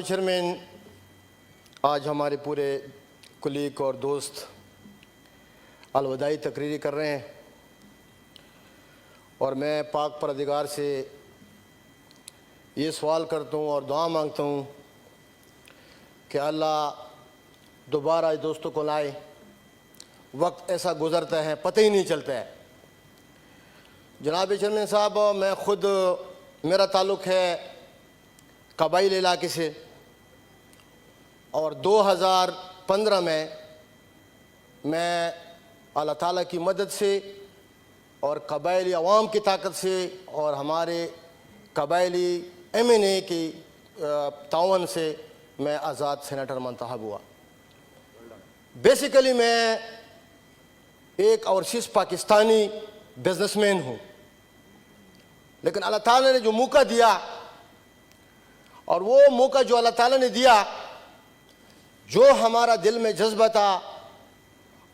Chairman, आज हमारे पूरे कुलीग और दोस्त अलविदाई तकरीरी कर रहे हैं और मैं पाक परवरदिगार से ये सवाल करता हूँ और दुआ मांगता हूँ कि अल्लाह दोबारा इस दोस्तों को लाए। वक्त ऐसा गुज़रता है, पता ही नहीं चलता है। जनाब चेयरमैन साहब, मैं ख़ुद, मेरा ताल्लुक़ है कबाइल इलाके से और 2015 में मैं अल्लाह ताला की मदद से और कबाइली अवाम की ताकत से और हमारे कबाइली MNA की तावन से मैं आज़ाद सेनेटर मंतखब हुआ। बेसिकली मैं एक ओवरसीज़ पाकिस्तानी बिजनेसमैन हूँ, लेकिन अल्लाह ताला ने जो मौका दिया और वो मौका जो अल्लाह ताला ने दिया, जो हमारा दिल में जज्बा था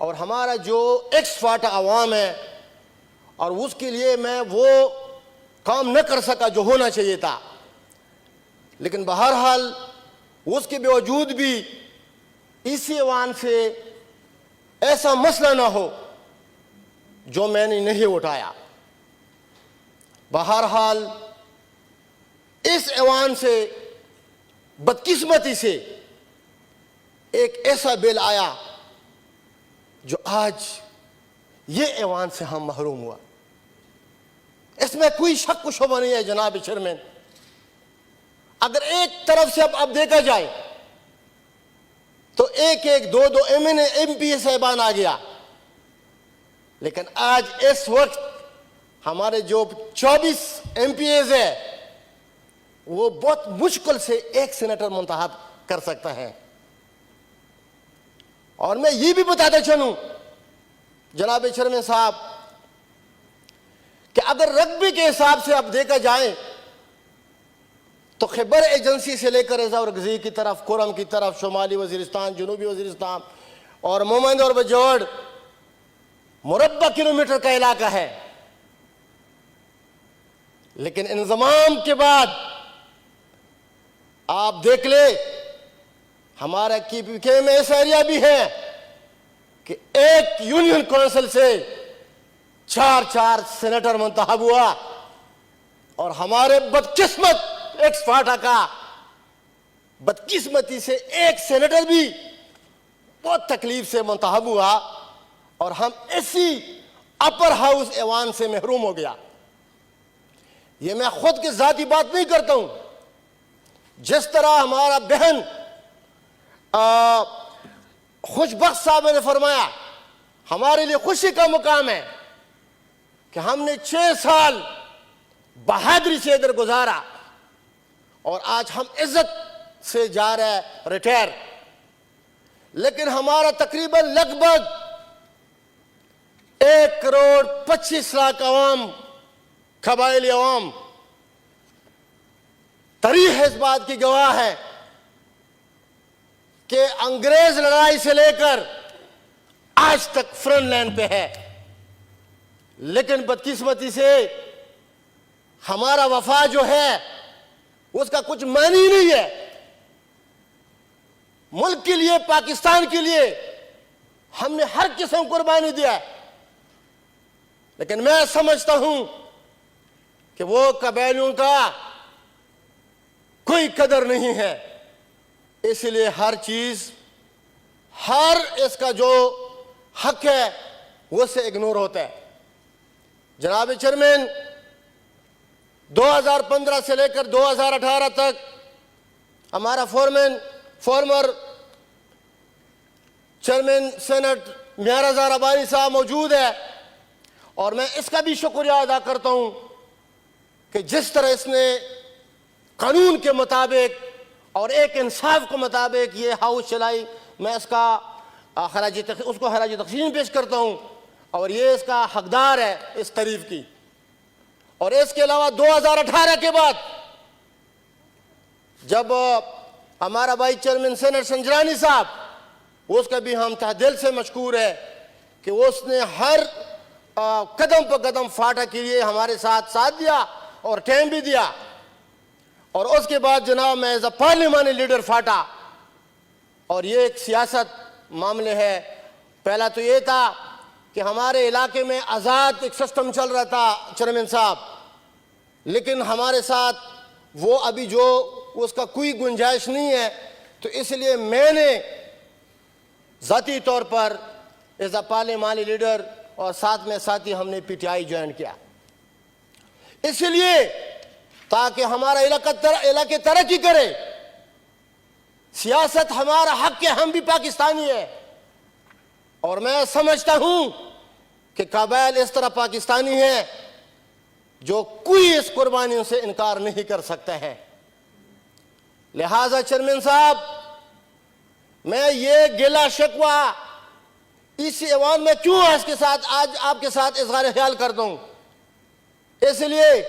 और हमारा जो एक्स-फाटा अवाम है, और उसके लिए मैं वो काम न कर सका जो होना चाहिए था। लेकिन बहरहाल उसके बावजूद भी इसी अवाम से ऐसा मसला ना हो जो मैंने नहीं उठाया। बहरहाल इस अवाम से बदकिस्मती से एक ऐसा बिल आया जो आज ये ऐवान से हम महरूम हुआ। इसमें कोई शक शुबा नहीं है जनाब चेयरमैन। अगर एक तरफ से अब देखा जाए तो एक दो MNA MP साहिबान आ गया, लेकिन आज इस वक्त हमारे जो 24 MPs है वो बहुत मुश्किल से एक सेनेटर मुंतखब कर सकता है। और मैं ये भी बताता चलूं जनाब चेयरमैन साहब कि अगर रकबे के हिसाब से अब देखा जाए तो खैबर एजेंसी से लेकर रिज़र्व गज़ी की तरफ, कुरम की तरफ, शुमाली वज़ीरिस्तान, जनूबी वज़ीरिस्तान और मोमिंद और बजौड़ मुरब्बा किलोमीटर का इलाका है। लेकिन इंज़माम के बाद आप देख ले, हमारा KPK में ऐसा एरिया भी है कि एक यूनियन काउंसिल से 4 सेनेटर मुंतखब हुआ और हमारे बदकिस्मत एक्स-फाटा का बदकिस्मती से एक सेनेटर भी बहुत तकलीफ से मुंतखब हुआ और हम इसी अपर हाउस ऐवान से महरूम हो गया। ये मैं खुद की जाती बात नहीं करता हूं। जिस तरह हमारा बहन खुशबख्त साहब ने फरमाया, हमारे लिए खुशी का मुकाम है कि हमने 6 साल बहादुरी से इधर गुजारा और आज हम इज्जत से जा रहे हैं रिटायर। लेकिन हमारा तकरीबन लगभग 1,25,00,000 अवाम, कबाइली अवाम तारीख इस बात की गवाह है कि अंग्रेज लड़ाई से लेकर आज तक फ्रंट लाइन पे है। लेकिन बदकिस्मती से हमारा वफा जो है उसका कुछ मानी ही नहीं है। मुल्क के लिए, पाकिस्तान के लिए हमने हर किस्म कुर्बानी दिया है। लेकिन मैं समझता हूं कि वो कबाइलियों का कोई कदर नहीं है, इसलिए हर चीज, हर इसका जो हक है वो से इग्नोर होता है। जनाब चेयरमैन, 2015 से लेकर 2018 तक हमारा फॉर्मर चेयरमैन सेनेट मियां रज़ा रब्बानी साहब मौजूद है और मैं इसका भी शुक्रिया अदा करता हूं कि जिस तरह इसने कानून के मुताबिक और एक इंसाफ के मुताबिक ये हाउस चलाई। मैं इसका उसको खराज तक़सीम पेश करता हूँ और ये इसका हकदार है इस तारीफ की। और इसके अलावा 2018 के बाद जब हमारा भाई चेयरमैन सेनेट संजरानी साहब, उसका भी हम तहे दिल से मशकूर है कि उसने हर कदम पर कदम फाटा के लिए हमारे साथ दिया और टाइम भी दिया। और उसके बाद जनाब मैं एज अ पार्लिमानी लीडर फाटा। और ये एक सियासत मामले है। पहला तो ये था कि हमारे इलाके में आज़ाद एक सिस्टम चल रहा था चेयरमैन साहब, लेकिन हमारे साथ वो अभी जो उसका कोई गुंजाइश नहीं है। तो इसलिए मैंने ज़ाती तौर पर एज अ पार्लिमानी लीडर और साथ में साथी हमने पीटीआई ज्वाइन किया, इसलिए ताकि हमारा इलाके तरक्की करे। सियासत हमारा हक है, हम भी पाकिस्तानी है। और मैं समझता हूं कि कबाइल इस तरह पाकिस्तानी है जो कोई इस कुर्बानियों से इनकार नहीं कर सकता है। लिहाजा चेयरमैन साहब, मैं ये गिला शिकवा इस ऐवान में क्यों आज आपके साथ इजहार ख्याल करता हूं, इसलिए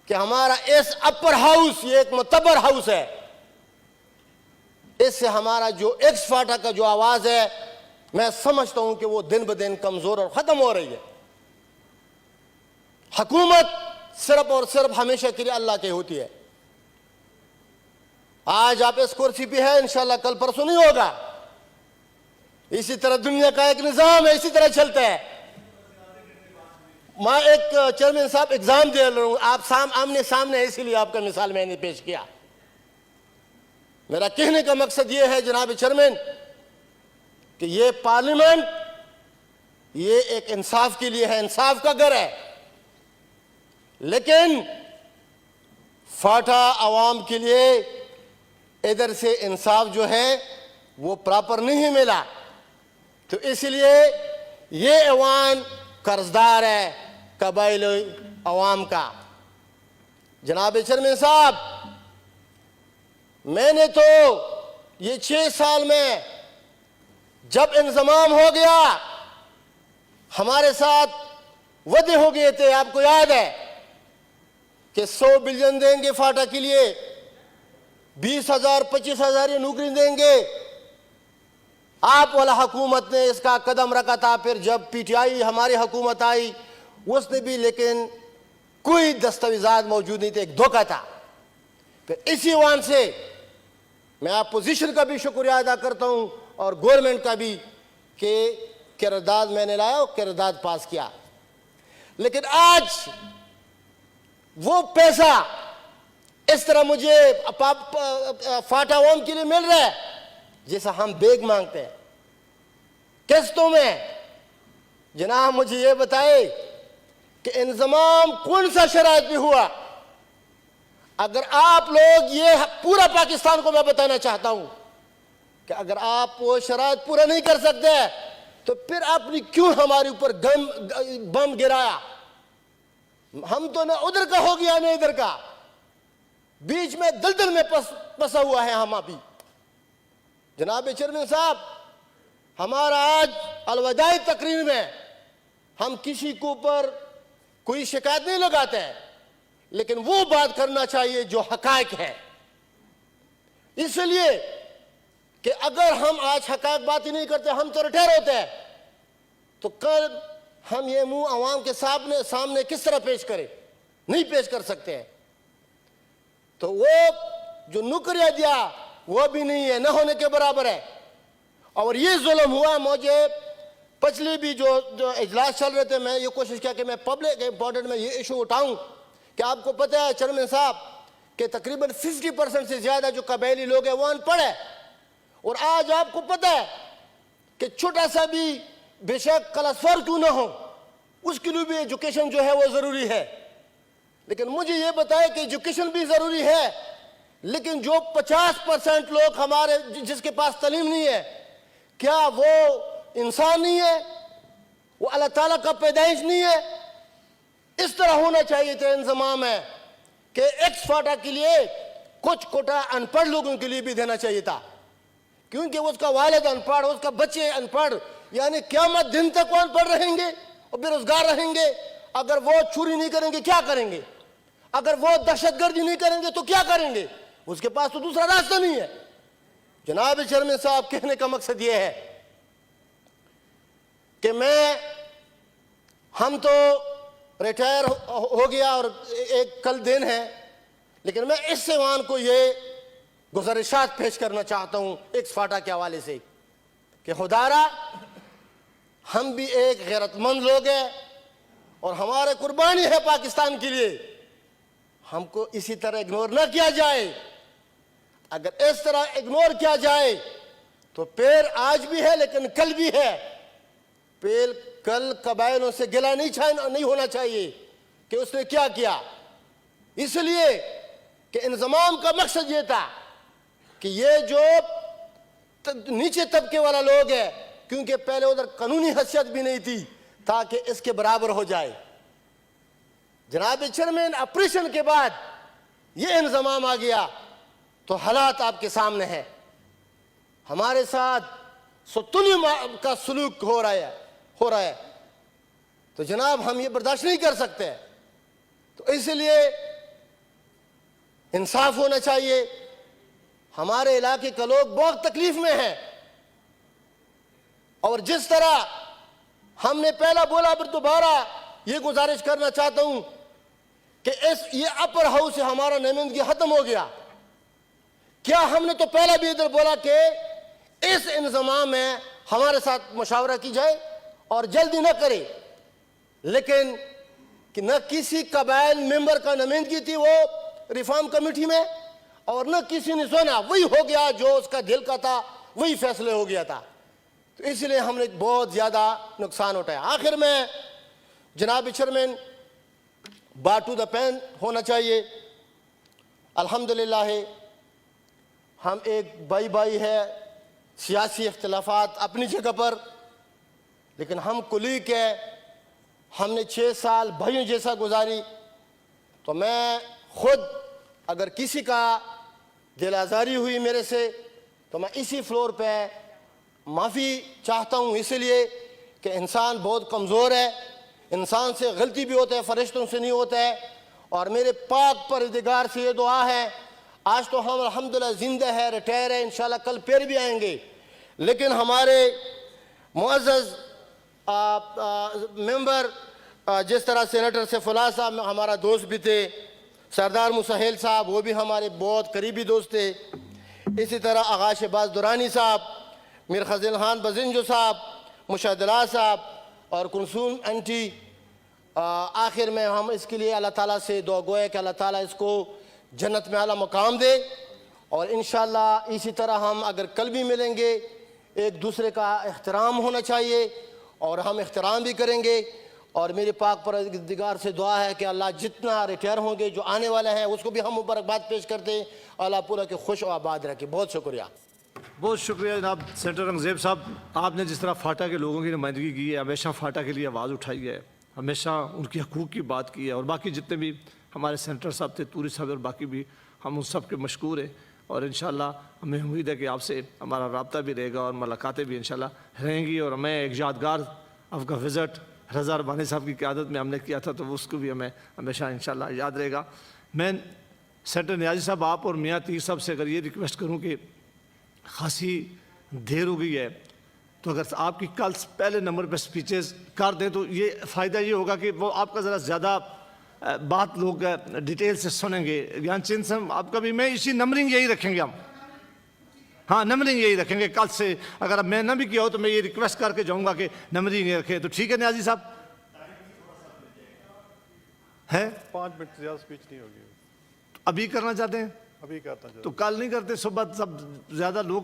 कि हमारा इस अपर हाउस ये एक मुतबर हाउस है। इससे हमारा जो एक्स फाटा का जो आवाज है, मैं समझता हूं कि वो दिन ब दिन कमजोर और खत्म हो रही है। हुकूमत सिर्फ और सिर्फ हमेशा के लिए अल्लाह की होती है। आज आप इस कुर्सी पे है, इंशाल्लाह कल परसों नहीं होगा। इसी तरह दुनिया का एक निजाम है, इसी तरह चलता है। मैं एक चेयरमैन साहब एग्जाम दे रहा हूं, आप आमने सामने है, इसीलिए आपका मिसाल मैंने पेश किया। मेरा कहने का मकसद यह है जनाब चेयरमैन कि ये पार्लियामेंट ये एक इंसाफ के लिए है, इंसाफ का घर है, लेकिन फाटा अवाम के लिए इधर से इंसाफ जो है वो प्रॉपर नहीं मिला। तो इसलिए ये ऐवान कर्जदार है कबाइल अवाम का। जनाब चेयरमैन साहब, मैंने तो ये 6 साल में जब इंतजाम हो गया, हमारे साथ वादे हो गए थे, आपको याद है कि 100 बिलियन देंगे फाटा के लिए, 20,000 25,000 ये नौकरी देंगे। आप वाला हुकूमत ने इसका कदम रखा था। फिर जब पीटीआई हमारी हुकूमत आई उसने भी, लेकिन कोई दस्तावेजात मौजूद नहीं थे, एक धोखा था। फिर इसी वान से मैं अपोजिशन का भी शुक्रिया अदा करता हूं और गवर्नमेंट का भी कि किरदाद मैंने लाया और किरदाद पास किया। लेकिन आज वो पैसा इस तरह मुझे फाटा अवाम के लिए मिल रहा है जैसा हम बेग मांगते हैं किस्तों में। जनाब मुझे ये बताए कि इंतजाम कौन सा शराइत पे हुआ। अगर आप लोग, ये पूरा पाकिस्तान को मैं बताना चाहता हूं कि अगर आप वो शराइत पूरा नहीं कर सकते तो फिर आपने क्यों हमारे ऊपर बम गिराया। हम तो ना उधर का हो गया ना इधर का, बीच में दलदल में फंसा हुआ है हम अभी। जनाब चेयरमैन साहब, हमारा आज अलविदाई तकरीर में हम किसी के ऊपर कोई शिकायत नहीं लगाते हैं, लेकिन वो बात करना चाहिए जो हकायक है। इसलिए कि अगर हम आज हकायक बात ही नहीं करते, हम तो रिटायर होते हैं, तो कल हम ये मुंह अवाम के सामने किस तरह पेश करें, नहीं पेश कर सकते हैं। तो वो जो नौकरियां दिया वो भी नहीं है, न होने के बराबर है। और ये जुल्म हुआ। मुझे पिछले भी जो इजलास चल रहे थे, मैं ये कोशिश किया कि मैं पब्लिक इंपॉर्टेंट में ये इशू उठाऊं कि आपको पता है चेयरमैन साहब कि तकरीबन 50% से ज्यादा जो कबायली लोग हैं वो अनपढ़ है। और आज आपको पता है कि छोटा सा भी बेशक क्लास 4 क्यों ना हो, उसके लिए भी एजुकेशन जो है वो जरूरी है। लेकिन मुझे ये बताए कि एजुकेशन भी जरूरी है, लेकिन जो 50% लोग हमारे जिसके पास तालीम नहीं है, क्या वो इंसान नहीं है, वो अल्लाह ताला का पैदाइश नहीं है। इस तरह होना चाहिए था इंतजाम है कि एक्स फाटा के लिए कुछ कोटा अनपढ़ लोगों के लिए भी देना चाहिए था, क्योंकि उसका वालिद अनपढ़, उसका बच्चे अनपढ़, यानी क़यामत दिन तक वो अनपढ़ रहेंगे और बेरोजगार रहेंगे। अगर वो चोरी नहीं करेंगे क्या करेंगे, अगर वो दहशतगर्दी नहीं करेंगे तो क्या करेंगे, उसके पास तो दूसरा रास्ता नहीं है। जनाब चेयरमैन साहब, कहने का मकसद यह है कि हम तो रिटायर हो गया और एक कल दिन है, लेकिन मैं इस ऐवान को ये गुज़ारिशात पेश करना चाहता हूँ एक्स फाटा के हवाले से कि खुदारा हम भी एक गैरतमंद लोग हैं और हमारे कुर्बानी है पाकिस्तान के लिए, हमको इसी तरह इग्नोर ना किया जाए। अगर इस तरह इग्नोर किया जाए तो पेड़ आज भी है लेकिन कल भी है। पेड़ कल कबायलों से गिला नहीं होना चाहिए कि उसने क्या किया, इसलिए कि इंज़माम का मकसद ये था कि ये जो नीचे तबके वाला लोग है, क्योंकि पहले उधर कानूनी हैसियत भी नहीं थी, ताकि इसके बराबर हो जाए। जनाब चेयरमैन, ऑपरेशन के बाद ये इंतजाम आ गया तो हालात आपके सामने है। हमारे साथ सुतुली का सलूक हो रहा है तो जनाब हम ये बर्दाश्त नहीं कर सकते। तो इसलिए इंसाफ होना चाहिए। हमारे इलाके के लोग बहुत तकलीफ में हैं और जिस तरह हमने पहला बोला फिर दोबारा ये गुजारिश करना चाहता हूं कि ये अपर हाउस से हमारा नुमाइंदगी खत्म हो गया। क्या हमने तो पहला भी इधर बोला कि इस इंतजाम में हमारे साथ मुशावरा की जाए और जल्दी न करे, लेकिन कि न किसी कबाइल मेंबर का नुमाइंदगी थी वो रिफॉर्म कमेटी में और न किसी ने सुना, वही हो गया जो उसका दिल का था, वही फैसले हो गया था। तो इसलिए हमने बहुत ज़्यादा नुकसान उठाया। आखिर में जनाब चेयरमैन, बाटू द पेन होना चाहिए। अल्हम्दुलिल्लाह हम एक भाई है, सियासी इख्तिलाफात अपनी जगह पर, लेकिन हम कुलीग है, हमने 6 साल भाइयों जैसा गुजारी। तो मैं खुद अगर किसी का दिल आज़ारी हुई मेरे से तो मैं इसी फ्लोर पे माफ़ी चाहता हूँ, इसलिए कि इंसान बहुत कमज़ोर है, इंसान से गलती भी होता है, फरिश्तों से नहीं होता है। और मेरे पाक परवरदिगार से ये दुआ है, आज तो हम अल्हम्दुलिल्लाह ज़िंदा है, रिटायर है, इंशाल्लाह कल फिर भी आएंगे, लेकिन हमारे मुअज़्ज़ज़ मेंबर जिस तरह सेनेटर सैफुल्लाह साहब हमारा दोस्त भी थे, सरदार मुसहेल साहब वो भी हमारे बहुत करीबी दोस्त थे, इसी तरह आगा शहबाज दुरानी साहब, मीर फ़ज़ल खान बजिंजो साहब, मुशद्दला साहब और कुलसूम आंटी। आखिर में हम इसके लिए अल्लाह ताला से दुआ गो है कि अल्लाह ताला इसको जन्नत में आला मकाम दे। और इंशाअल्लाह इसी तरह हम अगर कल भी मिलेंगे, एक दूसरे का एहतराम होना चाहिए और हम एहतराम भी करेंगे। और मेरे पाक परवरदिगार से दुआ है कि अल्लाह जितना रिटायर होंगे जो आने वाले हैं उसको भी हम मुबारकबाद पेश करते हैं। अल्लाह पूरा के खुश और आबाद रखे। बहुत शुक्रिया। बहुत शुक्रिया जनाब सेनेटर औरंगज़ेब साहब, आपने जिस तरह फाटा के लोगों की नुमाइंदगी की है, हमेशा फाटा के लिए आवाज़ उठाई है, हमेशा उनकी हकूक़ की बात की है। और बाकी जितने भी हमारे सेनेटर साहब थे, तूरी साहब और बाकी भी, हम उन सब के मशकूर हैं। और इंशाअल्लाह हमें उम्मीद है कि आपसे हमारा रब्ता भी रहेगा और मुलाकातें भी इंशाअल्लाह रहेंगी। और हमें एक यादगार आपका विज़िट रज़ा रबानी साहब की क़यादत में हमने किया था, तो उसको भी हमें हमेशा इंशाअल्लाह याद रहेगा। मैं सेनेटर नियाज़ी साहब, आप और मियाँ तीर साहब से अगर ये रिक्वेस्ट करूँ कि खासी देर हो गई है, तो अगर आपकी कल पहले नंबर पर स्पीचेस कर दें तो ये फ़ायदा ये होगा कि वो आपका ज़रा ज़्यादा बात लोग डिटेल से सुनेंगे। ज्ञान चंद साहब आपका भी, मैं इसी नंबरिंग यही रखेंगे हम, हाँ नंबरिंग यही रखेंगे कल से। अगर मैं ना भी किया हो तो मैं ये रिक्वेस्ट करके जाऊँगा कि नंबरिंग ये रखें। तो ठीक है नियाज़ी साहब, है 5 मिनट से ज़्यादा स्पीच नहीं होगी। अभी करना चाहते हैं? अभी करता तो कल नहीं करते, सुबह सब ज़्यादा लोग